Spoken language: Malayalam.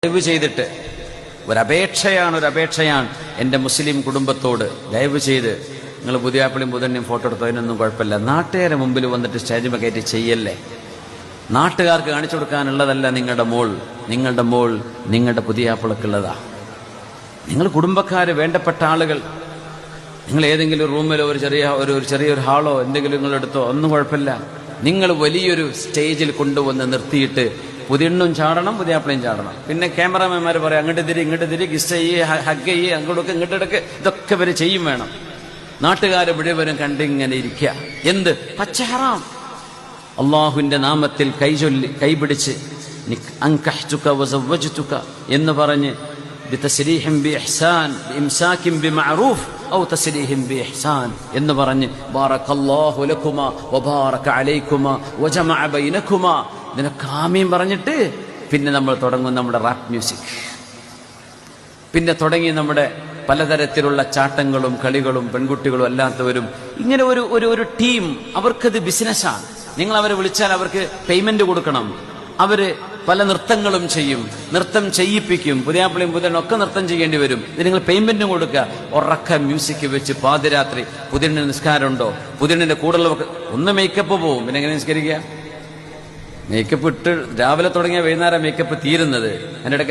ദയവ് ചെയ്തിട്ട് ഒരപേക്ഷയാണ് എൻ്റെ മുസ്ലിം കുടുംബത്തോട്, ദയവ് ചെയ്ത് നിങ്ങൾ പുതിയാപ്പിളിയും പുതന്നെയും ഫോട്ടോ എടുത്തോ, അതിനൊന്നും കുഴപ്പമില്ല. നാട്ടുകാരെ മുമ്പിൽ വന്നിട്ട് സ്റ്റേജ് കയറ്റി ചെയ്യല്ലേ. നാട്ടുകാർക്ക് കാണിച്ചു കൊടുക്കാനുള്ളതല്ല നിങ്ങളുടെ മോൾ. നിങ്ങളുടെ പുതിയാപ്പിളക്കുള്ളതാ. നിങ്ങൾ കുടുംബക്കാര്, വേണ്ടപ്പെട്ട ആളുകൾ, നിങ്ങൾ ഏതെങ്കിലും റൂമിലോ ഒരു ചെറിയൊരു ഹാളോ എന്തെങ്കിലും നിങ്ങളെടുത്തോ, ഒന്നും കുഴപ്പമില്ല. നിങ്ങൾ വലിയൊരു സ്റ്റേജിൽ കൊണ്ടുവന്ന് നിർത്തിയിട്ട് പുതിയണ്ണും ചാടണം, പുതിയാപ്പിളയും ചാടണം. പിന്നെ ക്യാമറാമാൻമാർ പറയാം അങ്ങോട്ട് തിരി കിസ് ചെയ്യ്, ഹഗ് ചെയ്യ്, അങ്ങോട്ടൊക്കെ ഇങ്ങോട്ടെടുക്ക്, ഇതൊക്കെ ഇവര് ചെയ്യും വേണം. നാട്ടുകാരെ മുഴുവനും കണ്ടിങ്ങനെ ഇരിക്കുക. എന്ത് പച്ച ഹറാം. അള്ളാഹുവിന്റെ നാമത്തിൽ കൈപിടിച്ച് അൻകഹ്തുക വസവ്വജ്തുക എന്ന് പറഞ്ഞ് ബിതസ്രീഹിൻ ബിഇഹ്സാൻ ബിഇംസാകിൻ ബിമഅറൂഫ് ഔ തസ്രീഹിൻ ബിഇഹ്സാൻ എന്ന് പറഞ്ഞ് ബാറകല്ലാഹു ലക്കുമാ വബാറക അലൈക്കുമാ വജമഅ ബൈനക്കുമാ ഇതിനൊക്കെ ആമീൻ പറഞ്ഞിട്ട് പിന്നെ നമ്മൾ തുടങ്ങും നമ്മുടെ റാപ്പ് മ്യൂസിക്. പിന്നെ തുടങ്ങി നമ്മുടെ പലതരത്തിലുള്ള ചാട്ടങ്ങളും കളികളും പെൺകുട്ടികളും അല്ലാത്തവരും. ഇങ്ങനെ ഒരു ടീം, അവർക്കത് ബിസിനസ്സാണ്. നിങ്ങൾ അവരെ വിളിച്ചാൽ അവർക്ക് പേയ്മെന്റ് കൊടുക്കണം. അവര് പല നൃത്തങ്ങളും ചെയ്യും, നൃത്തം ചെയ്യിപ്പിക്കും. പുതിയാപ്പിളിയും പുതിയനൊക്കെ നൃത്തം ചെയ്യേണ്ടി വരും. ഇത് നിങ്ങൾ പേയ്മെന്റും കൊടുക്കുക. ഉറക്ക മ്യൂസിക് വെച്ച് പാതിരാത്രി പുതിയണ്ണിന് നിസ്കാരമുണ്ടോ, പുതിയണ്ണിന്റെ കൂടുതലൊക്കെ ഒന്ന് മേക്കപ്പ് പോവും. പിന്നെ എങ്ങനെ നിസ്കരിക്കുക? മേക്കപ്പ് ഇട്ട് രാവിലെ തുടങ്ങിയ വൈകുന്നേരം മേക്കപ്പ് തീരുന്നത്. അതിനിടയ്ക്ക്